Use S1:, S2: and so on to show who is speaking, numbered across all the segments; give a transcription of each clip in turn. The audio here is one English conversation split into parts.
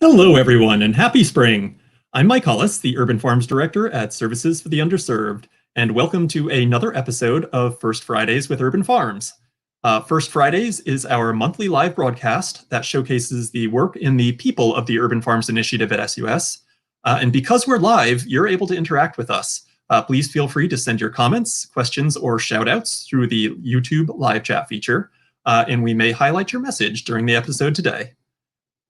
S1: Hello, everyone, and happy spring. I'm Mike Hollis, the Urban Farms Director at Services for the Underserved, and welcome to another episode of First Fridays with Urban Farms. First Fridays is our monthly live broadcast that showcases the work and the people of the Urban Farms Initiative at SUS. And because we're live, you're able to interact with us. Please feel free to send your comments, questions, or shout-outs through the YouTube live chat feature, and we may highlight your message during the episode today.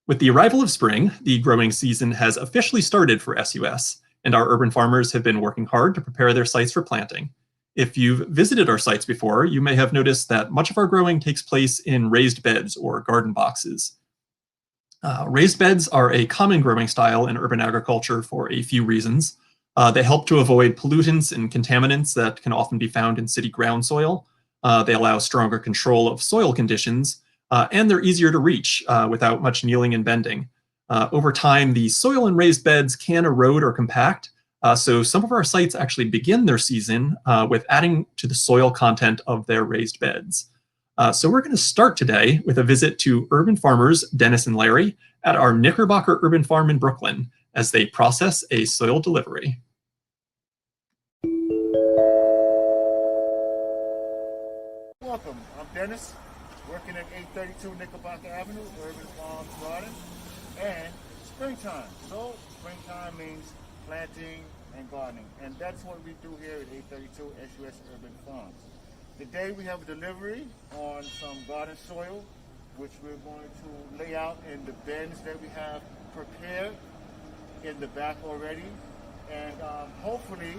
S1: With the arrival of spring, the growing season has officially started for SUS, and our urban farmers have been working hard to prepare their sites for planting. If you've visited our sites before, you may have noticed that much of our growing takes place in raised beds or garden boxes. Raised beds are a common growing style in urban agriculture for a few reasons. They help to avoid pollutants and contaminants that can often be found in city ground soil. They allow stronger control of soil conditions, and they're easier to reach without much kneeling and bending. Over time, the soil in raised beds can erode or compact, so some of our sites actually begin their season with adding to the soil content of their raised beds. So we're going to start today with a visit to urban farmers Dennis and Larry at our Knickerbocker Urban Farm in Brooklyn as they process a soil delivery.
S2: Welcome, I'm Dennis, working at 832 Knickerbocker Avenue, Urban Farms Garden, and springtime. So springtime means planting and gardening, and that's what we do here at 832 SUS Urban Farms. Today we have a delivery on some garden soil, which we're going to lay out in the bins that we have prepared in the back already, and hopefully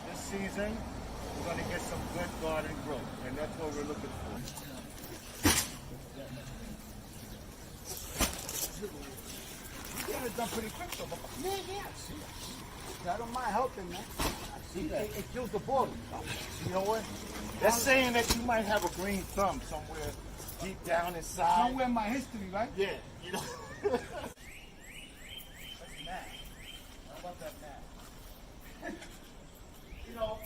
S2: this season we're going to get some good garden growth, and that's what we're looking for.
S3: You got it done pretty quick, so. Yeah. See, I don't mind helping, man. See, it kills the ball.
S2: You know what? That's saying that you might have a green thumb somewhere deep down inside.
S3: Somewhere in my history, right?
S2: Yeah, you know. That's mad. How about that mad? You know,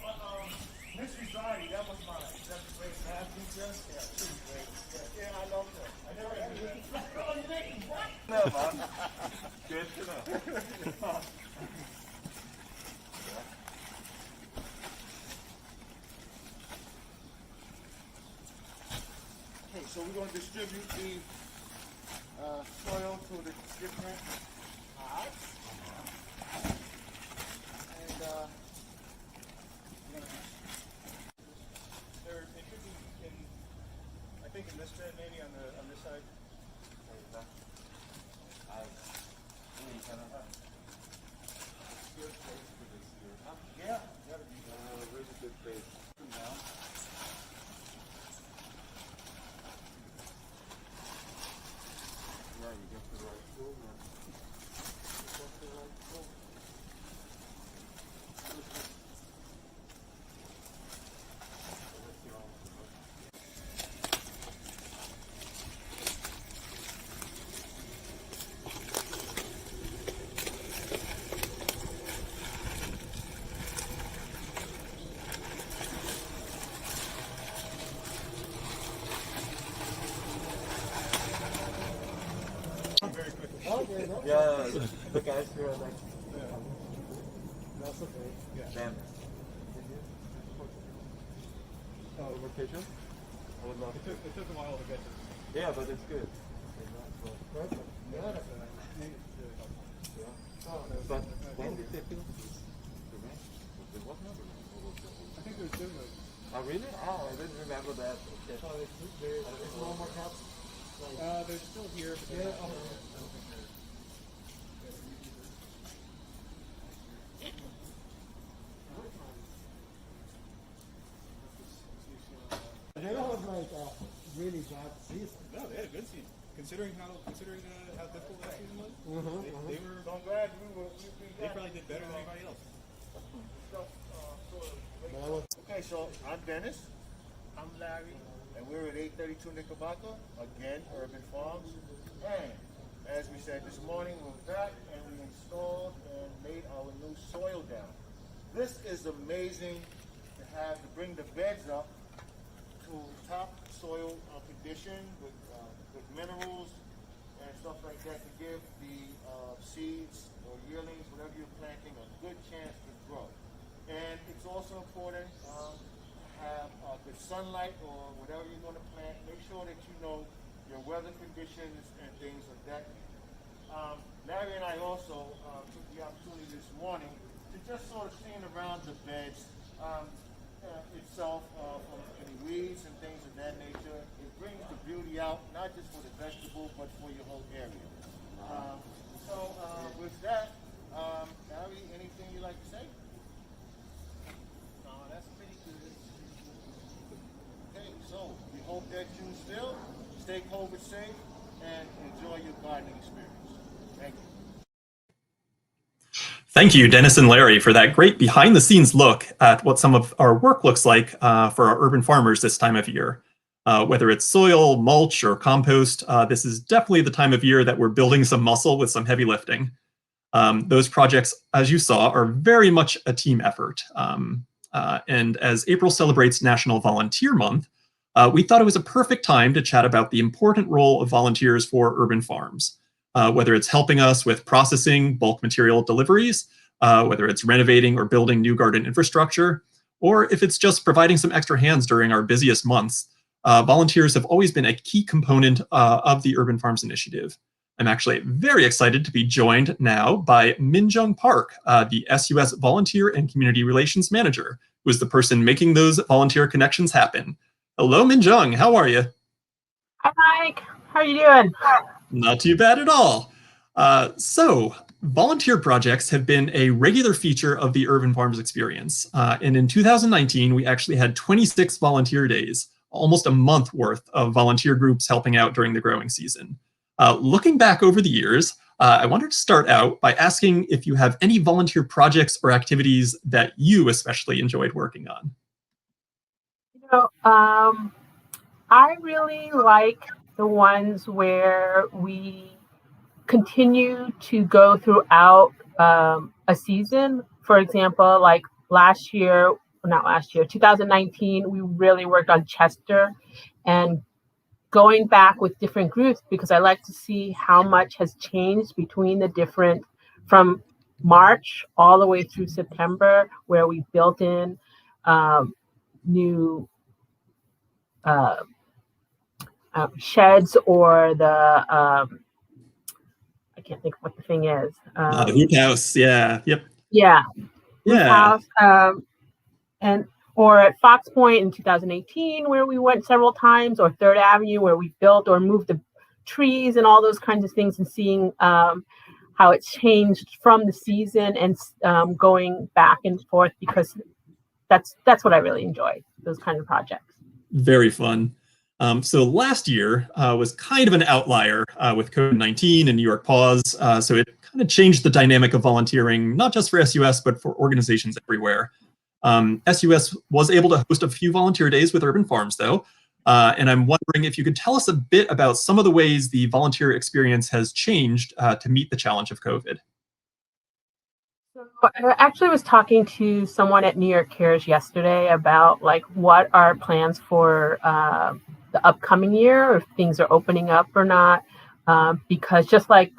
S2: Miss Rizzotti, that was my seventh grade math teacher. Yeah, she was great. Yeah, I love her. I never had that. No, man. Good to know. Okay, so we're going to distribute the soil to the different pots. And
S4: There, it should be in, I think in this bed, maybe on this side.
S2: yeah, gotta be really good base. Now. Right, we get the right tool, man. Get the right tool.
S5: Yeah, the guys who are like, that's okay.
S4: Yeah.
S5: Damn. Location? I would love to.
S4: It took a while to get to.
S5: Yeah, but it's good.
S3: Perfect. Yeah.
S5: But when did they build this? It was never.
S4: I think there's two.
S5: Oh, really? Oh, I didn't remember that. Okay.
S3: There's no more caps.
S4: They're still here, but they're not. I don't think they're.
S3: They was like a really bad season.
S4: No, they had a good season. Considering how difficult that season was, they were.
S2: So I'm glad
S4: They probably did better than anybody else.
S2: Okay, so I'm Dennis. I'm Larry, and we're at 832 Knickerbocker, again, Urban Farms. And as we said this morning, we're back and we installed and made our new soil down. This is amazing to bring the beds up to top soil condition with minerals and stuff like that to give the seeds or yearlings, whatever you're planting, a good chance to grow. And it's also important to have good sunlight or whatever you're going to plant. Make sure that you know your weather conditions and things of that nature. Larry and I also took the opportunity this morning to just sort of clean around the beds itself from any weeds and things of that nature. It brings the beauty out, not just for the vegetable, but for your whole area. So with that, Larry, anything you'd like to say?
S4: No, that's pretty good.
S2: Okay, so we hope that you still stay COVID safe and enjoy your gardening experience. Thank you.
S1: Thank you, Dennis and Larry, for that great behind-the-scenes look at what some of our work looks like for our urban farmers this time of year. Whether it's soil, mulch, or compost, this is definitely the time of year that we're building some muscle with some heavy lifting. Those projects, as you saw, are very much a team effort. And as April celebrates National Volunteer Month, we thought it was a perfect time to chat about the important role of volunteers for urban farms. Whether it's helping us with processing bulk material deliveries, whether it's renovating or building new garden infrastructure, or if it's just providing some extra hands during our busiest months, volunteers have always been a key component of the Urban Farms Initiative. I'm actually very excited to be joined now by Minjung Park, the SUS Volunteer and Community Relations Manager, who is the person making those volunteer connections happen. Hello, Minjung. How are you?
S6: Hi, Mike. How are you doing?
S1: Not too bad at all. So, volunteer projects have been a regular feature of the Urban Farms experience. And in 2019, we actually had 26 volunteer days, almost a month worth of volunteer groups helping out during the growing season. Looking back over the years, I wanted to start out by asking if you have any volunteer projects or activities that you especially enjoyed working on.
S6: You know, I really like the ones where we continue to go throughout a season. For example, like 2019, we really worked on Chester and going back with different groups because I like to see how much has changed between the different, from March all the way through September, where we built in new sheds or the I can't think of what the thing is.
S1: The hoop house, yeah, yep.
S6: Yeah,
S1: Yeah.
S6: house, or at Fox Point in 2018, where we went several times, or Third Avenue, where we built or moved the trees and all those kinds of things, and seeing how it's changed from the season and going back and forth, because that's what I really enjoy, those kind of projects.
S1: Very fun. So last year was kind of an outlier with COVID-19 and New York pause. So it kind of changed the dynamic of volunteering, not just for SUS, but for organizations everywhere. SUS was able to host a few volunteer days with Urban Farms, though. And I'm wondering if you could tell us a bit about some of the ways the volunteer experience has changed to meet the challenge of COVID.
S6: I actually was talking to someone at New York Cares yesterday about like what our plans for the upcoming year, if things are opening up or not, because just like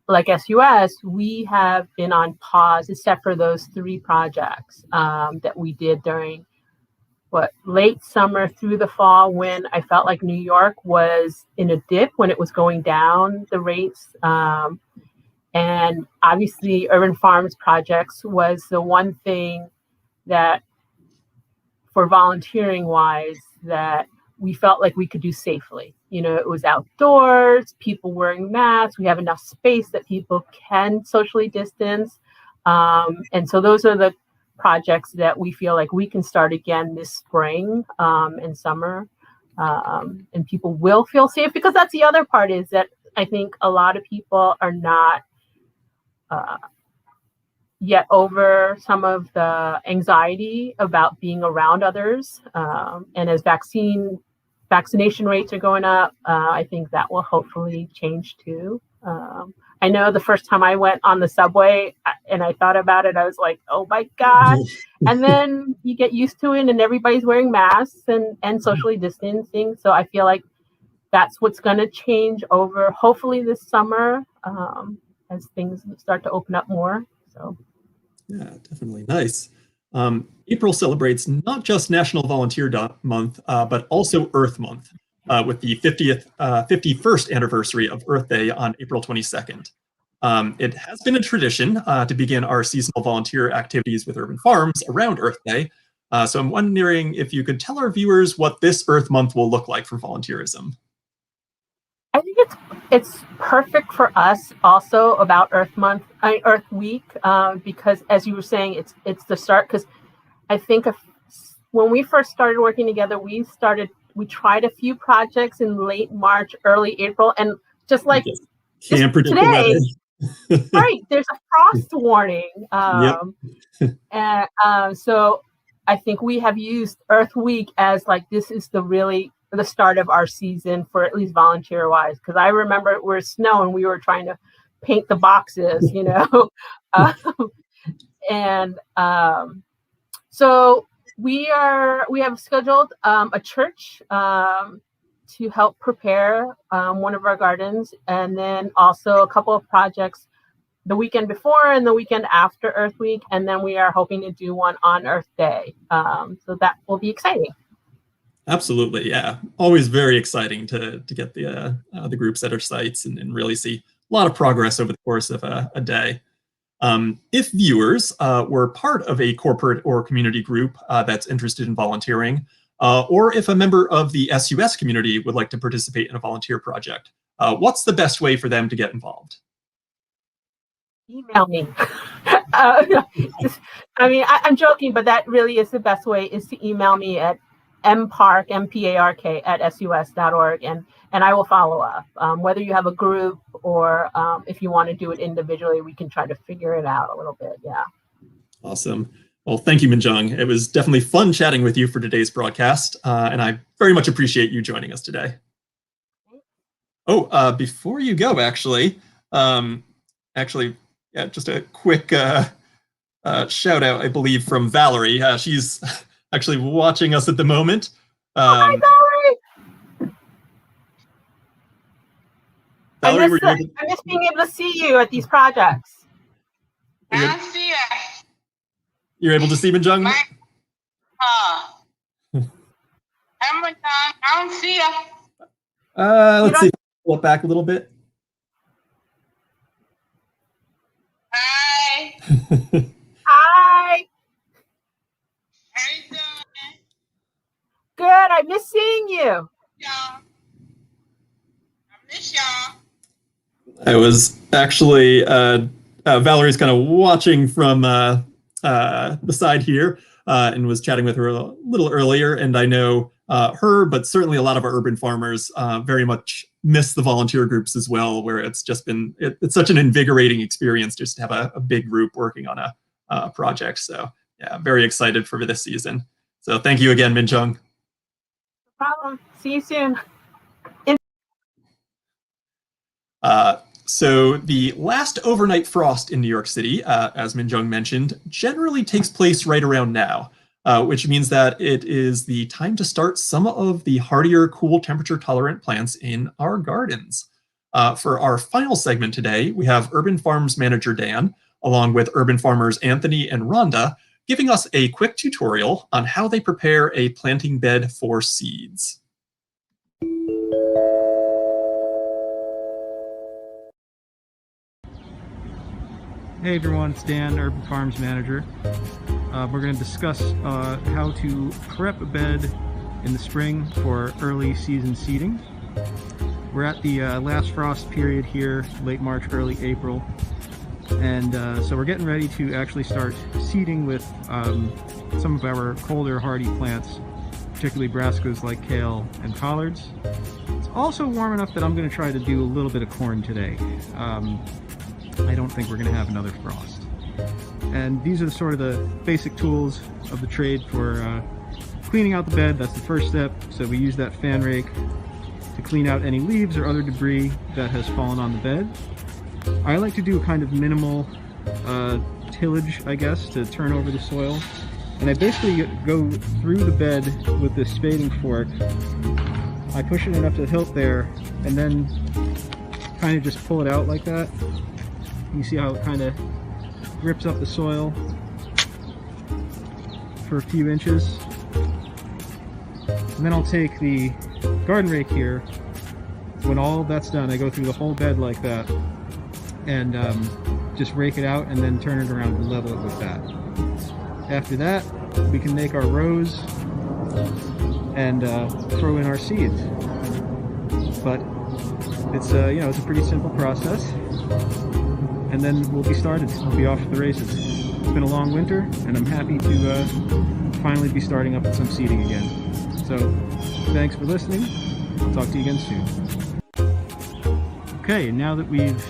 S6: SUS, we have been on pause except for those 3 projects that we did during late summer through the fall, when I felt like New York was in a dip when it was going down the rates. And obviously Urban Farms projects was the one thing that, for volunteering wise, that we felt like we could do safely. You know, it was outdoors, people wearing masks, we have enough space that people can socially distance. And so those are the projects that we feel like we can start again this spring and summer. And people will feel safe, because that's the other part, is that I think a lot of people are not yet over some of the anxiety about being around others. And as vaccination rates are going up, I think that will hopefully change too. I know the first time I went on the subway and I thought about it, I was like, oh my God. And then you get used to it and everybody's wearing masks and socially distancing. So I feel like that's what's going to change over hopefully this summer as things start to open up more. So
S1: yeah, definitely nice. April celebrates not just National Volunteer Month, but also Earth Month, with the 51st anniversary of Earth Day on April 22nd. It has been a tradition to begin our seasonal volunteer activities with urban farms around Earth Day. So I'm wondering if you could tell our viewers what this Earth Month will look like for volunteerism.
S6: I think it's perfect for us also about Earth Week, because as you were saying, it's the start. Because I think when we first started working together, we tried a few projects in late March, early April, and just like
S1: can't predict
S6: today,
S1: the weather.
S6: right? There's a frost warning, and so I think we have used Earth Week as like this is the start of our season for at least volunteer wise, because I remember it was snow and we were trying to paint the boxes, so we have scheduled a church to help prepare one of our gardens, and then also a couple of projects the weekend before and the weekend after Earth Week, and then we are hoping to do one on Earth Day, so that will be exciting.
S1: Absolutely, yeah. Always very exciting to get the groups at our sites and really see a lot of progress over the course of a day. If viewers were part of a corporate or community group that's interested in volunteering, or if a member of the SUS community would like to participate in a volunteer project, what's the best way for them to get involved?
S6: Email me. I'm joking, but that really is the best way, is to email me at mpark, MPARK, @sus.org, and I will follow up. Whether you have a group or if you want to do it individually, we can try to figure it out a little bit. Yeah.
S1: Awesome. Well, thank you, Minjung. It was definitely fun chatting with you for today's broadcast, and I very much appreciate you joining us today. Oh, before you go, just a quick shout out, I believe, from Valerie. She's actually watching us at the moment.
S6: Hi, Valerie!
S1: Valerie,
S6: I miss being able to see you at these projects.
S7: I see you.
S1: You're able to see Minjung?
S7: I don't see you.
S1: Let's see if I can pull it back a little bit.
S7: Hi.
S6: Hi.
S7: How you doing?
S6: Good. I miss seeing you.
S7: Y'all. I miss y'all.
S1: I was actually, Valerie's kind of watching from the side here and was chatting with her a little earlier. And I know her, but certainly a lot of our urban farmers very much miss the volunteer groups as well, where it's just been, it's such an invigorating experience just to have a big group working on a project. So yeah, very excited for this season. So thank you again, Minjung.
S6: No problem. See you soon.
S1: So the last overnight frost in New York City, as Minjung mentioned, generally takes place right around now, which means that it is the time to start some of the hardier, cool temperature tolerant plants in our gardens. For our final segment today, we have Urban Farms Manager Dan, along with urban farmers Anthony and Rhonda, giving us a quick tutorial on how they prepare a planting bed for seeds.
S8: Hey everyone, it's Dan, Urban Farms Manager. We're going to discuss how to prep a bed in the spring for early season seeding. We're at the last frost period here, late March, early April. And so we're getting ready to actually start seeding with some of our colder hardy plants, particularly brassicas like kale and collards. It's also warm enough that I'm going to try to do a little bit of corn today. I don't think we're going to have another frost. And these are sort of the basic tools of the trade for cleaning out the bed. That's the first step. So we use that fan rake to clean out any leaves or other debris that has fallen on the bed. I like to do a kind of minimal tillage, I guess, to turn over the soil. And I basically go through the bed with this spading fork I push it enough to the hilt there, and then kind of just pull it out like that. You see how it kind of grips up the soil for a few inches. And then I'll take the garden rake here. When all that's done, I go through the whole bed like that and just rake it out and then turn it around and level it with that. After that, we can make our rows and throw in our seeds. But it's you know, it's a pretty simple process. And then we'll be started. We'll be off to the races. It's been a long winter, and I'm happy to finally be starting up with some seeding again. So, thanks for listening. I'll talk to you again soon. Okay, now that we've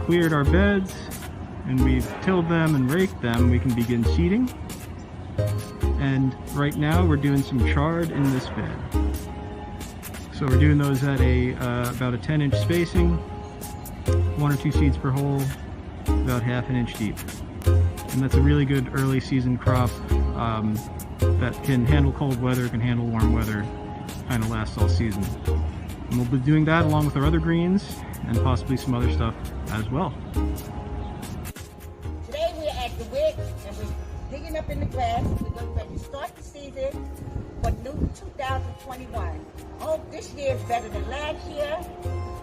S8: cleared our beds and we've tilled them and raked them, we can begin seeding. And right now we're doing some chard in this bed. So we're doing those at about a 10-inch spacing, 1 or 2 seeds per hole, about ½ an inch deep. And that's a really good early season crop that can handle cold weather, can handle warm weather, kind of lasts all season. And we'll be doing that along with our other greens and possibly some other stuff as well.
S9: Today we're at the wick and we're digging up in the grass. We're going to start the season for new 2021. I hope this year is better than last year.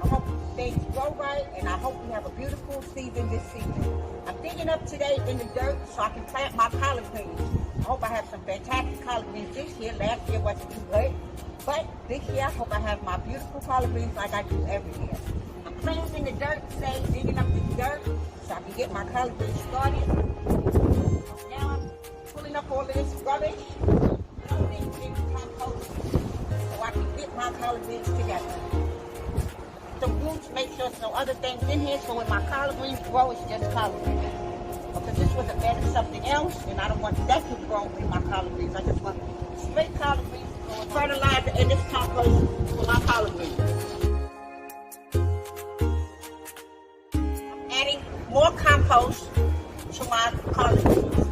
S9: I hope things grow right, and I hope we have a beautiful season this season. I'm digging up today in the dirt so I can plant my collard greens. I hope I have some fantastic collard greens this year. Last year wasn't too good, but this year I hope I have my beautiful collard greens like I do every year. I'm cleansing the dirt today, digging up the dirt so I can get my collard greens started. Now I'm pulling up all of this rubbish, throwing it in compost so I can get my collard greens together. Some roots, make sure there's no other things in here, so when my collard greens grow, it's just collard greens. Because this was a bed of something else, and I don't want that to grow in my collard greens. I just want straight collard greens to grow in fertilizer in this compost for my collard greens. I'm adding more compost to my collard greens.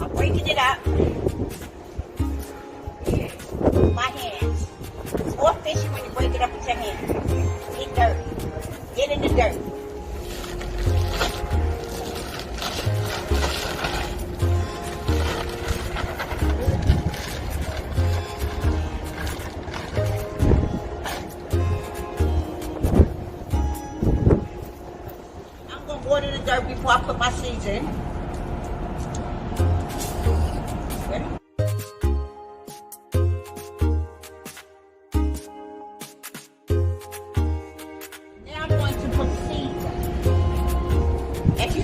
S9: I'm breaking it up with my hands. It's more fishy when you break it up with your hands. Get dirty. Get in the dirt. I'm going to water the dirt before I put my seeds in. Ready?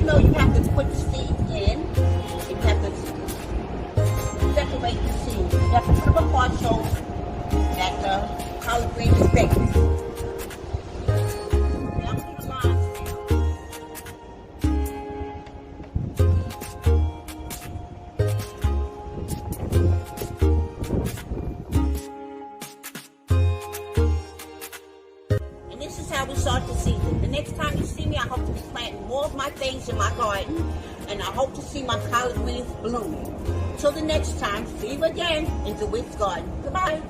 S9: You have to put the seeds in. You have to separate the seeds. You have to put them apart so that the collard green is baked. Now I'm going to lines now. And this is how we start the season. The next time you see me, I hope to be planting more of my things in my garden, and I hope to see my collard greens blooming. Till the next time, see you again in the Wick's Garden. Goodbye.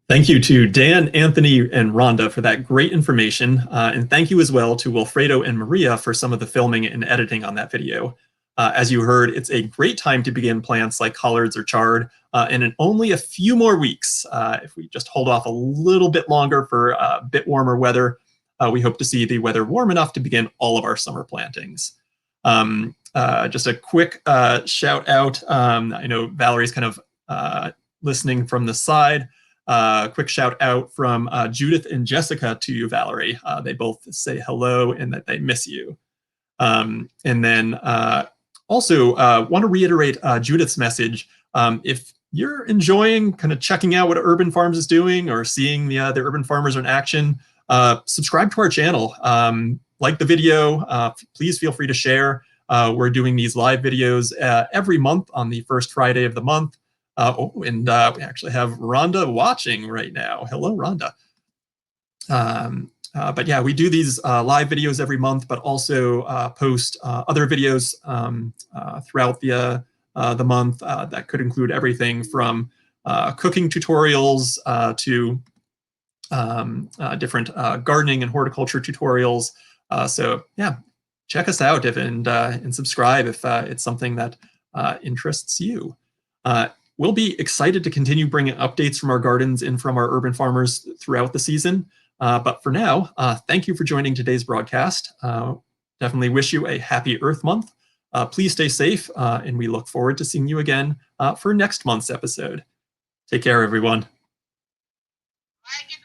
S1: Thank you to Dan, Anthony, and Rhonda for that great information. And thank you as well to Wilfredo and Maria for some of the filming and editing on that video. As you heard, it's a great time to begin plants like collards or chard, and in only a few more weeks, if we just hold off a little bit longer for a bit warmer weather, we hope to see the weather warm enough to begin all of our summer plantings. Just a quick shout out. I know Valerie's kind of listening from the side. Quick shout out from Judith and Jessica to you, Valerie. They both say hello and that they miss you. And then also want to reiterate Judith's message. If you're enjoying kind of checking out what Urban Farms is doing or seeing the urban farmers in action, subscribe to our channel. Like the video, please feel free to share. We're doing these live videos every month on the first Friday of the month. And we actually have Rhonda watching right now. Hello, Rhonda. But yeah, we do these live videos every month, but also post other videos throughout the month that could include everything from cooking tutorials to different gardening and horticulture tutorials. So yeah, check us out and subscribe if it's something that interests you. We'll be excited to continue bringing updates from our gardens and from our urban farmers throughout the season. But for now, thank you for joining today's broadcast. Definitely wish you a happy Earth Month. Please stay safe, and we look forward to seeing you again for next month's episode. Take care, everyone.
S7: Bye.